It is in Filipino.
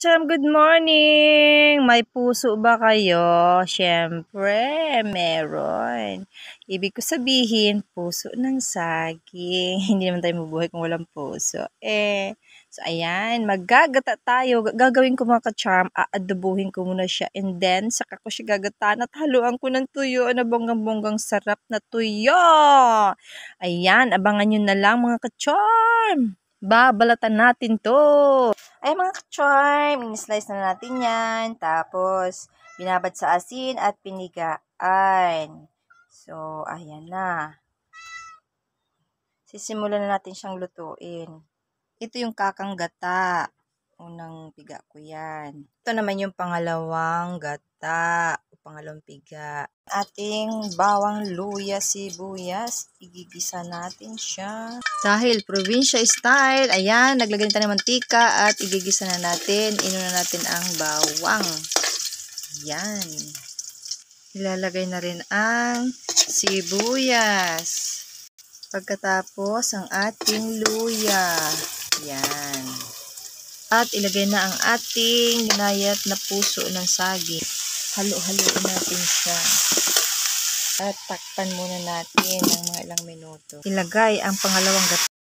Cham, good morning! May puso ba kayo? Siyempre, meron. Ibig ko sabihin, puso ng saging. Hindi naman tayo mabuhay kung walang puso. So ayan, maggagata tayo. Gagawin ko mga ka-charm, aadobuhin ko muna siya. And then, saka ko siya gagataan at haluan ko ng tuyo. Ano bonggang-bonggang sarap na tuyo! Ayan, abangan nyo na lang mga ka-charm. Babalatan natin to. Ay mga ka-charm, in-slice na natin yan. Tapos, binabad sa asin at pinigaan. So, ayan na. Sisimulan na natin siyang lutuin. Ito yung kakang gata. Unang piga ko yan. Ito naman yung pangalawang gata. Pangalawang piga. Ating bawang luya, sibuyas. Igigisa natin siya. Dahil probinsya style, ayan, naglagay tayo ng mantika at igigisa na natin. Inuna natin ang bawang. Ayan. Ilalagay na rin ang sibuyas. Pagkatapos, ang ating luya. Ayan. At ilagay na ang ating ginayat na puso ng saging. Halo-haloin natin siya. At takpan muna natin ng mga ilang minuto. Ilagay ang pangalawang gata.